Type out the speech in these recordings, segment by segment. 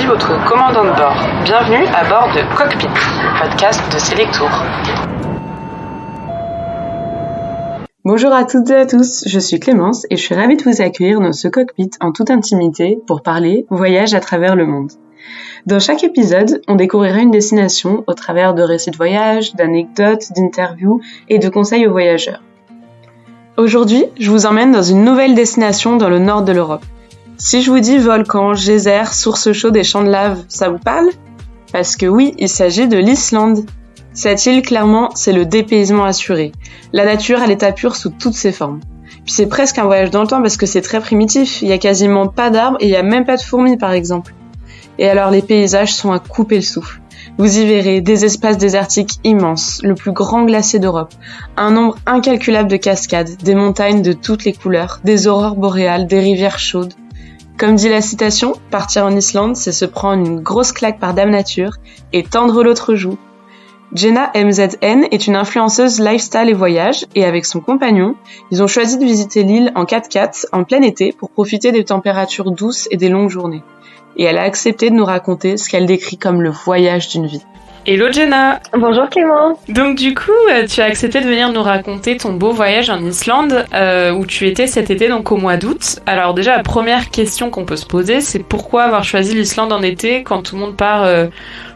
votre commandant de bord. Bienvenue à bord de Cockpit, le podcast de Selectour. Bonjour à toutes et à tous, je suis Clémence et je suis ravie de vous accueillir dans ce cockpit en toute intimité pour parler voyage à travers le monde. Dans chaque épisode, on découvrira une destination au travers de récits de voyage, d'anecdotes, d'interviews et de conseils aux voyageurs. Aujourd'hui, je vous emmène dans une nouvelle destination dans le nord de l'Europe. Si je vous dis volcan, geyser, source chaude et champs de lave, ça vous parle ? Parce que oui, il s'agit de l'Islande. Cette île, clairement, c'est le dépaysement assuré. La nature à l'état pur sous toutes ses formes. Puis c'est presque un voyage dans le temps parce que c'est très primitif. Il y a quasiment pas d'arbres et il y a même pas de fourmis, par exemple. Et alors les paysages sont à couper le souffle. Vous y verrez des espaces désertiques immenses, le plus grand glacier d'Europe, un nombre incalculable de cascades, des montagnes de toutes les couleurs, des aurores boréales, des rivières chaudes. Comme dit la citation, partir en Islande, c'est se prendre une grosse claque par Dame Nature et tendre l'autre joue. Jenna MZN est une influenceuse lifestyle et voyage et avec son compagnon, ils ont choisi de visiter l'île en 4x4 en plein été pour profiter des températures douces et des longues journées. Et elle a accepté de nous raconter ce qu'elle décrit comme le voyage d'une vie. Hello Jenna. Bonjour Clément. Donc du coup, tu as accepté de venir nous raconter ton beau voyage en Islande où tu étais cet été, donc au mois d'août. Alors déjà, la première question qu'on peut se poser, c'est pourquoi avoir choisi l'Islande en été quand tout le monde part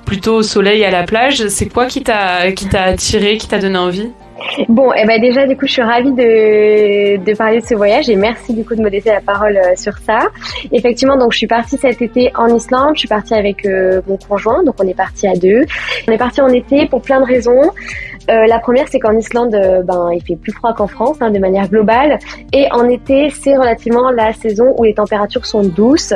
plutôt au soleil à la plage. C'est quoi qui t'a attiré, qui t'a donné envie ? Bon, déjà du coup je suis ravie de parler de ce voyage et merci du coup de me laisser la parole sur ça. Effectivement, donc je suis partie cet été en Islande, je suis partie avec mon conjoint, donc on est partis à deux. On est partis en été pour plein de raisons. La première, c'est qu'en Islande, il fait plus froid qu'en France, de manière globale, et en été c'est relativement la saison où les températures sont douces.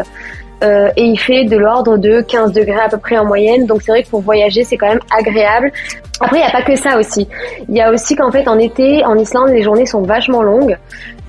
Et il fait de l'ordre de 15 degrés à peu près en moyenne, donc c'est vrai que pour voyager c'est quand même agréable. Après il n'y a pas que ça aussi, il y a aussi qu'en fait en été en Islande les journées sont vachement longues,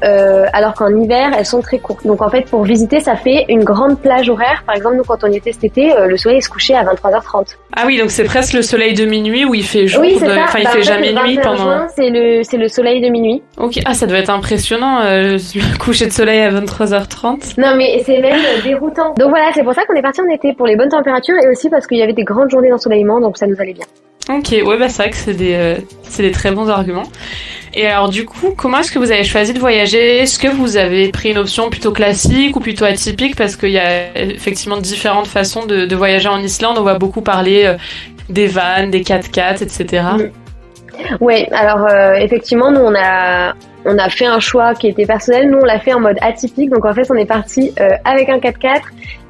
alors qu'en hiver elles sont très courtes. Donc en fait pour visiter ça fait une grande plage horaire. Par exemple nous quand on y était cet été, le soleil se couchait à 23h30. Ah oui, donc c'est presque le soleil de minuit où il fait jour, oui, c'est ça. Il fait jamais nuit pendant... Juin, c'est le soleil de minuit. Ok, ça doit être impressionnant le coucher de soleil à 23h30. Non mais c'est même déroutant. Donc voilà, c'est pour ça qu'on est parti en été, pour les bonnes températures et aussi parce qu'il y avait des grandes journées d'ensoleillement, donc ça nous allait bien. Ok, ouais, c'est vrai que c'est des très bons arguments. Et alors du coup, comment est-ce que vous avez choisi de voyager ? Est-ce que vous avez pris une option plutôt classique ou plutôt atypique ? Parce qu'il y a effectivement différentes façons de voyager en Islande. On va beaucoup parler des vannes, des 4x4, etc. Ouais, alors effectivement, nous on a fait un choix qui était personnel. Nous on l'a fait en mode atypique, donc en fait on est parti avec un 4x4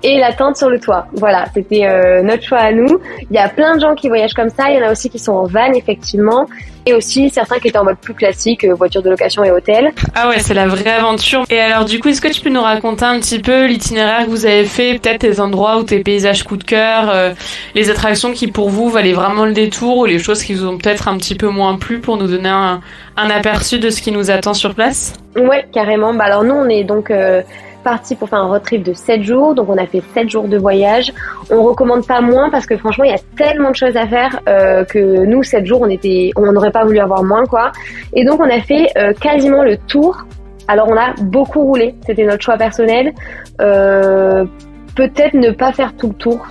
et la tente sur le toit. Voilà, c'était notre choix à nous. Il y a plein de gens qui voyagent comme ça. Il y en a aussi qui sont en van effectivement, et aussi certains qui étaient en mode plus classique, voiture de location et hôtel. Ah ouais, c'est la vraie aventure. Et alors du coup, est-ce que tu peux nous raconter un petit peu l'itinéraire que vous avez fait, peut-être tes endroits ou tes paysages coup de cœur, les attractions qui pour vous valaient vraiment le détour ou les choses qui vous ont peut-être un petit peu moins plu pour nous donner un aperçu de ce qui nous attend sur place ? Ouais, carrément. Alors nous on est donc parti pour faire un road trip de 7 jours, donc on a fait 7 jours de voyage. On recommande pas moins parce que franchement il y a tellement de choses à faire que nous 7 jours on n'aurait pas voulu avoir moins quoi. Et donc on a fait quasiment le tour. Alors on a beaucoup roulé, c'était notre choix personnel. Peut-être ne pas faire tout le tour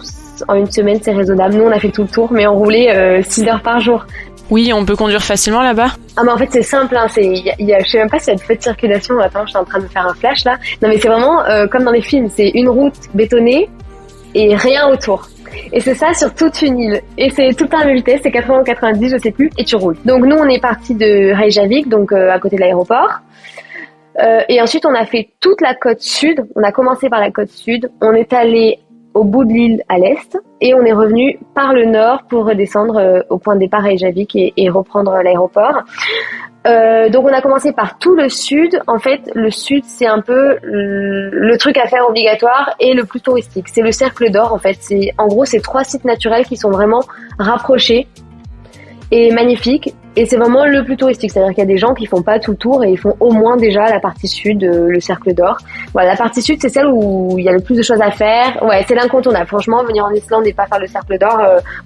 en une semaine, c'est raisonnable. Nous on a fait tout le tour mais on roulait 6 heures par jour. Oui, on peut conduire facilement là-bas ? Ah mais en fait c'est simple, je sais même pas s'il y a de feu de circulation. Attends, je suis en train de me faire un flash là. Non mais c'est vraiment comme dans les films, c'est une route bétonnée et rien autour. Et c'est ça sur toute une île. Et c'est tout un vitesse, c'est 80 ou 90, je sais plus, et tu roules. Donc nous on est parti de Reykjavik, donc à côté de l'aéroport. Et ensuite on a fait toute la côte sud, on a commencé par la côte sud, on est allé au bout de l'île à l'est et on est revenu par le nord pour redescendre au point de départ à Reykjavik et reprendre l'aéroport. Donc on a commencé par tout le sud. En fait, le sud c'est un peu le truc à faire obligatoire et le plus touristique. C'est le cercle d'or en fait. C'est 3 sites naturels qui sont vraiment rapprochés et magnifiques. Et c'est vraiment le plus touristique, c'est-à-dire qu'il y a des gens qui font pas tout le tour et ils font au moins déjà la partie sud, le Cercle d'Or. Voilà, la partie sud, c'est celle où il y a le plus de choses à faire. Ouais, c'est l'incontournable. Franchement, venir en Islande et pas faire le Cercle d'Or,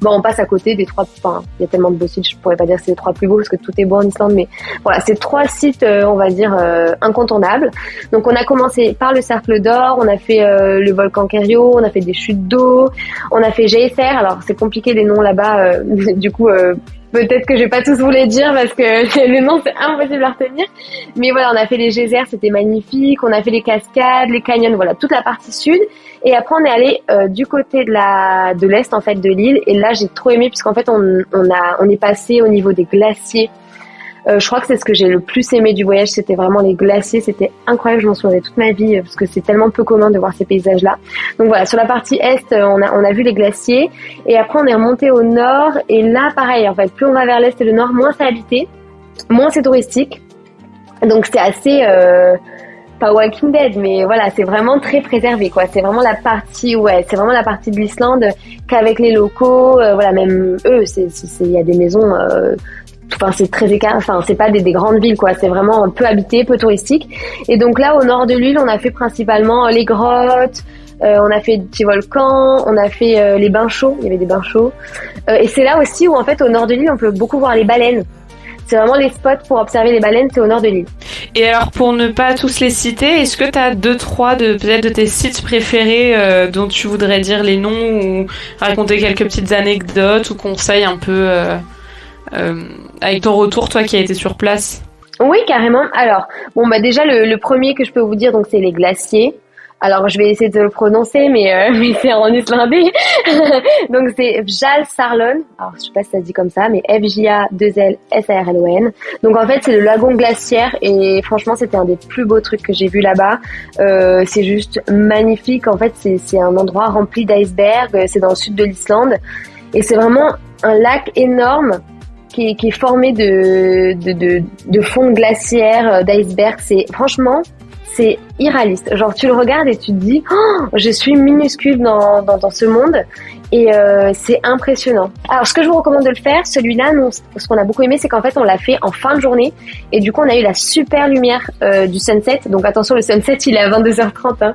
on passe à côté des 3, enfin, il y a tellement de beaux sites, je pourrais pas dire que c'est les 3 plus beaux parce que tout est beau en Islande, mais voilà, c'est 3 sites, on va dire, incontournables. Donc on a commencé par le Cercle d'Or, on a fait le volcan Kerio, on a fait des chutes d'eau, on a fait Geyser. Alors c'est compliqué les noms là-bas, du coup, peut-être que je vais pas tous vous les dire parce que le nom c'est impossible à retenir. Mais voilà, on a fait les geysers, c'était magnifique. On a fait les cascades, les canyons, voilà, toute la partie sud. Et après on est allé du côté de l'est en fait de l'île. Et là j'ai trop aimé puisqu'en fait on est passé au niveau des glaciers. Je crois que c'est ce que j'ai le plus aimé du voyage, c'était vraiment les glaciers, c'était incroyable, je m'en souviendrai toute ma vie parce que c'est tellement peu commun de voir ces paysages-là. Donc voilà, sur la partie est, on a vu les glaciers et après on est remonté au nord et là pareil, en fait, plus on va vers l'est et le nord, moins c'est habité, moins c'est touristique. Donc c'est assez pas Walking Dead, mais voilà, c'est vraiment très préservé, quoi. C'est vraiment la partie, c'est vraiment la partie de l'Islande qu'avec les locaux, voilà, même eux, il y a des maisons. Enfin, c'est très écart, enfin, c'est pas des grandes villes, quoi. C'est vraiment peu habité, peu touristique. Et donc là, au nord de l'île, on a fait principalement les grottes, on a fait des petits volcans, on a fait les bains chauds. Il y avait des bains chauds. Et c'est là aussi où, en fait, au nord de l'île, on peut beaucoup voir les baleines. C'est vraiment les spots pour observer les baleines, c'est au nord de l'île. Et alors, pour ne pas tous les citer, est-ce que tu as 2-3 peut-être de tes sites préférés dont tu voudrais dire les noms ou raconter quelques petites anecdotes ou conseils un peu avec ton retour, toi qui as été sur place? Oui, carrément. Alors, déjà le premier que je peux vous dire, donc c'est les glaciers. Alors, je vais essayer de le prononcer, mais c'est en islandais. Donc, c'est Fjalsárlón. Alors, je sais pas si ça se dit comme ça, mais Fjalsárlón. Donc, en fait, c'est le lagon glaciaire et franchement, c'était un des plus beaux trucs que j'ai vu là-bas. C'est juste magnifique. En fait, c'est un endroit rempli d'icebergs. C'est dans le sud de l'Islande et c'est vraiment un lac énorme qui est formé de fonds glaciaires, d'icebergs. Franchement, c'est irréaliste. Genre, tu le regardes et tu te dis, oh, je suis minuscule dans ce monde. Et c'est impressionnant. Alors, ce que je vous recommande de le faire, celui-là, nous, ce qu'on a beaucoup aimé, c'est qu'en fait, on l'a fait en fin de journée. Et du coup, on a eu la super lumière du sunset. Donc, attention, le sunset, il est à 22h30. Hein.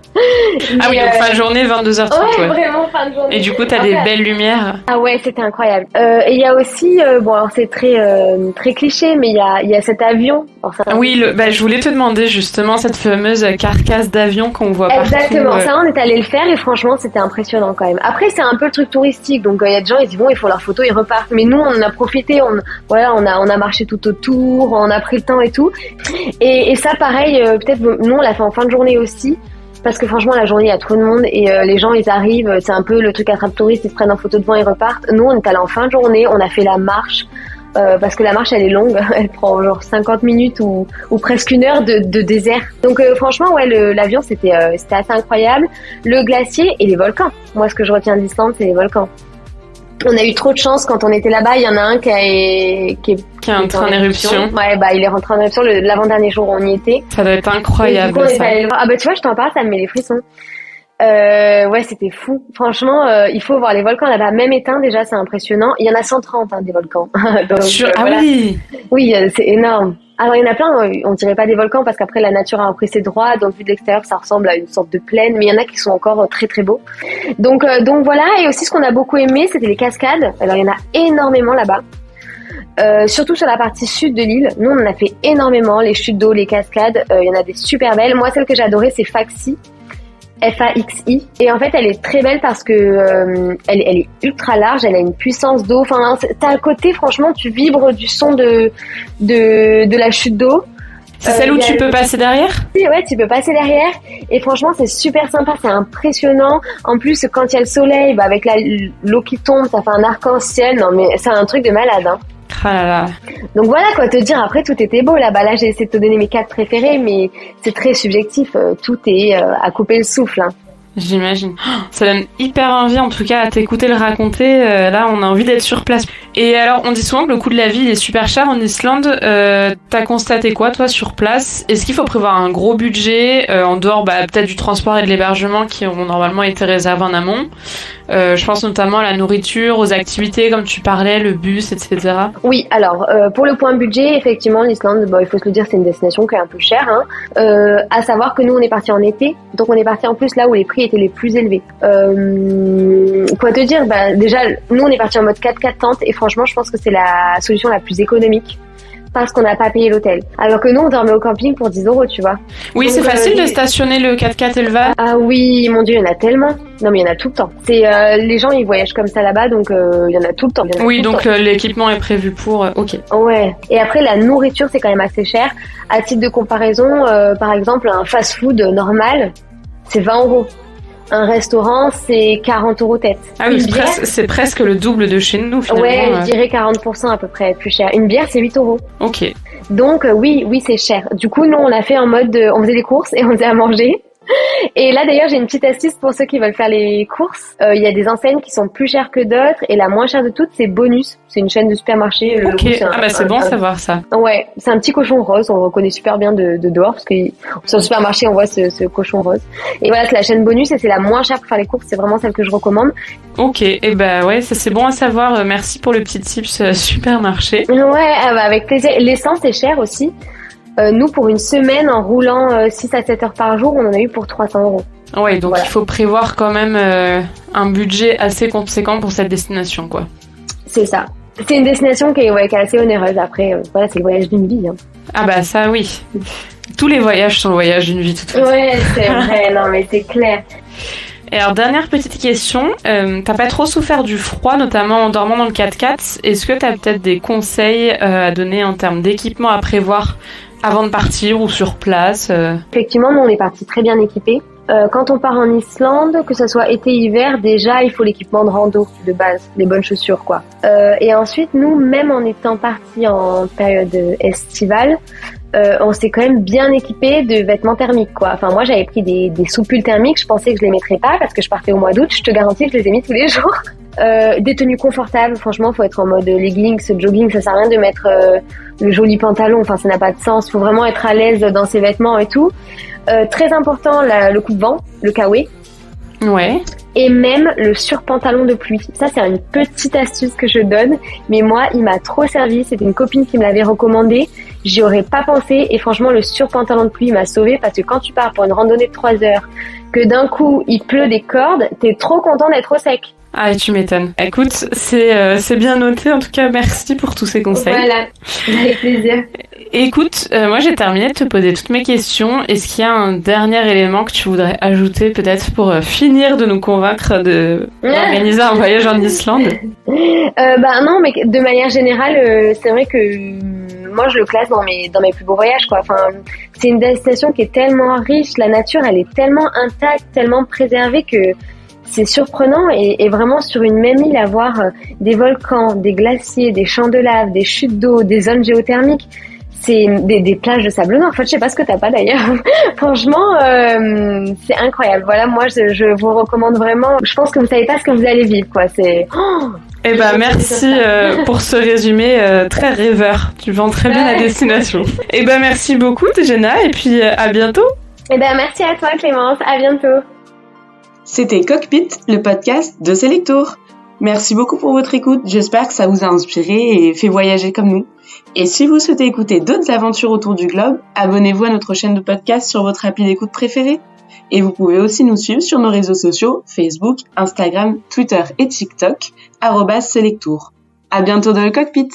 Ah oui, donc fin de journée, 22h30. Ouais, vraiment fin de journée. Et du coup, t'as des belles lumières. Ah ouais, c'était incroyable. Et il y a aussi, alors c'est très cliché, mais il y a cet avion. Oui, je voulais te demander justement cette fameuse carcasse d'avion qu'on voit partout. Exactement, ça, on est allé le faire et franchement, c'était impressionnant quand même. Après, c'est un peu le truc touristique, donc il y a des gens, ils disent bon, ils font leur photo, ils repartent. Mais nous, on en a profité, on a marché tout autour, on a pris le temps et tout. Et ça, pareil, peut-être nous, on l'a fait en fin de journée aussi. Parce que franchement, la journée, il y a trop de monde et les gens, ils arrivent, c'est un peu le truc attrape-touriste, ils se prennent en photo devant, ils repartent. Nous, on est allé en fin de journée, on a fait la marche, parce que la marche, elle est longue, elle prend genre 50 minutes ou presque 1 heure de désert. Donc franchement, ouais, l'avion, c'était assez incroyable. Le glacier et les volcans. Moi, ce que je retiens d'Islande, c'est les volcans. On a eu trop de chance quand on était là-bas. Il y en a un qui est entré en éruption. Ouais, il est rentré en éruption l'avant-dernier jour où on y était. Ça doit être incroyable. Du coup, ça. Ah tu vois, je t'en parle, ça me met les frissons. Ouais, c'était fou. Franchement, il faut voir les volcans là-bas, même éteints déjà, c'est impressionnant. Il y en a 130 des volcans. Donc, voilà. Oui. Oui, c'est énorme. Alors il y en a plein, on dirait pas des volcans parce qu'après la nature a repris ses droits, donc vu de l'extérieur ça ressemble à une sorte de plaine, mais il y en a qui sont encore très très beaux. Donc voilà, et aussi ce qu'on a beaucoup aimé, c'était les cascades. Alors il y en a énormément là-bas. Surtout sur la partie sud de l'île, nous on en a fait énormément, les chutes d'eau, les cascades, il y en a des super belles. Moi celle que j'ai adorée c'est Faxi. Faxi, et en fait elle est très belle parce que elle est ultra large, elle a une puissance d'eau, enfin t'as un côté, franchement tu vibres du son de la chute d'eau. C'est celle où tu peux passer derrière? Oui, ouais, tu peux passer derrière et franchement c'est super sympa, c'est impressionnant. En plus quand il y a le soleil, avec l'eau qui tombe, ça fait un arc-en-ciel. Non mais c'est un truc de malade, hein. Ah là là. Donc voilà quoi, te dire après tout était beau là-bas. Là j'ai essayé de te donner mes 4 préférés, mais c'est très subjectif. Tout est à couper le souffle. Hein. J'imagine. Ça donne hyper envie en tout cas à t'écouter le raconter. Là on a envie d'être sur place. Et alors, on dit souvent que le coût de la vie est super cher en Islande. T'as constaté quoi, toi, sur place? Est-ce qu'il faut prévoir un gros budget en dehors peut-être du transport et de l'hébergement qui ont normalement été réservés en amont? Je pense notamment à la nourriture, aux activités, comme tu parlais, le bus, etc. Oui, alors, pour le point budget, effectivement, l'Islande, il faut se le dire, c'est une destination qui est un peu chère. À savoir que nous, on est partis en été, donc on est partis en plus là où les prix étaient les plus élevés. Quoi te dire, déjà, nous, on est partis en mode 4x4 tente, et franchement, je pense que c'est la solution la plus économique. Parce qu'on n'a pas payé l'hôtel. Alors que nous, on dormait au camping pour 10 €, tu vois. Oui, donc, c'est facile de stationner le 4x4 et le van. Ah oui, mon Dieu, il y en a tellement. Non, mais il y en a tout le temps. Les gens, ils voyagent comme ça là-bas, donc il y en a tout le temps. Oui, donc l'équipement est prévu pour... ok. Ouais. Et après, la nourriture, c'est quand même assez cher. À titre de comparaison, par exemple, un fast-food normal, c'est 20 €. Un restaurant, c'est 40 € tête. Ah oui, c'est presque le double de chez nous, finalement. Ouais, je dirais 40% à peu près plus cher. Une bière, c'est 8 €. Ok. Donc, oui, c'est cher. Du coup, nous, on l'a fait en mode, on faisait des courses et on faisait à manger. Et là, d'ailleurs, j'ai une petite astuce pour ceux qui veulent faire les courses. Il y a des enseignes qui sont plus chères que d'autres et la moins chère de toutes, c'est Bonus. C'est une chaîne de supermarché. Ok, c'est bon de savoir ça. Ouais, c'est un petit cochon rose. On le reconnaît super bien de dehors parce que sur le supermarché, on voit ce cochon rose. Et voilà, c'est la chaîne Bonus et c'est la moins chère pour faire les courses. C'est vraiment celle que je recommande. Ok, et ouais, ça c'est bon à savoir. Merci pour le petit tips supermarché. Ouais, avec plaisir. L'essence est chère aussi. Nous, pour une semaine, en roulant 6 à 7 heures par jour, on en a eu pour 300 €. Ouais, donc Il faut prévoir quand même un budget assez conséquent pour cette destination, quoi. C'est ça. C'est une destination qui est assez onéreuse. Après, c'est le voyage d'une vie. Ah ça, oui. Tous les voyages sont le voyage d'une vie, de toute façon. Ouais, c'est vrai. Non, mais c'est clair. Et alors, dernière petite question. T'as pas trop souffert du froid, notamment en dormant dans le 4x4. Est-ce que t'as peut-être des conseils à donner en termes d'équipement à prévoir avant de partir ou sur place? Effectivement, nous, on est partis très bien équipés. Quand on part en Islande, que ce soit été-hiver, déjà, il faut l'équipement de rando de base, les bonnes chaussures, quoi. Et ensuite, nous, même en étant partis en période estivale, on s'est quand même bien équipé de vêtements thermiques, quoi. Enfin, moi, j'avais pris des sous-pulls thermiques. Je pensais que je les mettrais pas parce que je partais au mois d'août. Je te garantis que je les ai mis tous les jours. Des tenues confortables. Franchement, faut être en mode leggings, jogging. Ça sert à rien de mettre le joli pantalon. Enfin, ça n'a pas de sens. Faut vraiment être à l'aise dans ses vêtements et tout. Très important, le coupe-vent, le kawé. Ouais. Et même le surpantalon de pluie. Ça, c'est une petite astuce que je donne. Mais moi, il m'a trop servi. C'était une copine qui me l'avait recommandé. J'y aurais pas pensé. Et franchement, le surpantalon de pluie m'a sauvée parce que quand tu pars pour une randonnée de 3 heures, que d'un coup, il pleut des cordes, t'es trop content d'être au sec. Ah, tu m'étonnes. Écoute, c'est bien noté. En tout cas, merci pour tous ces conseils. Voilà, avec plaisir. Écoute, moi j'ai terminé de te poser toutes mes questions. Est-ce qu'il y a un dernier élément que tu voudrais ajouter peut-être pour finir de nous convaincre d'organiser un voyage en Islande? Non, mais de manière générale, c'est vrai que moi je le classe dans mes plus beaux voyages, quoi. Enfin, c'est une destination qui est tellement riche, la nature elle est tellement intacte, tellement préservée que c'est surprenant et vraiment sur une même île avoir des volcans, des glaciers, des champs de lave, des chutes d'eau, des zones géothermiques. C'est des plages de sable noir. En fait, je sais pas ce que t'as pas d'ailleurs. Franchement, c'est incroyable. Voilà, moi, je vous recommande vraiment. Je pense que vous savez pas ce que vous allez vivre, quoi. C'est. Merci pour ce résumé très rêveur. Tu vends très bien la destination. Merci beaucoup, Jenna, et puis à bientôt. Merci à toi, Clémence. À bientôt. C'était Cockpit, le podcast de Selectour. Merci beaucoup pour votre écoute. J'espère que ça vous a inspiré et fait voyager comme nous. Et si vous souhaitez écouter d'autres aventures autour du globe, abonnez-vous à notre chaîne de podcast sur votre appli d'écoute préférée. Et vous pouvez aussi nous suivre sur nos réseaux sociaux, Facebook, Instagram, Twitter et TikTok, @Selectour. À bientôt dans le cockpit.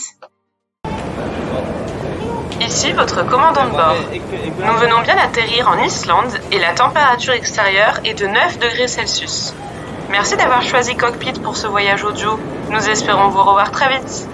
Ici votre commandant de bord. Nous venons bien d'atterrir en Islande et la température extérieure est de 9 degrés Celsius. Merci d'avoir choisi Cockpit pour ce voyage audio. Nous espérons vous revoir très vite.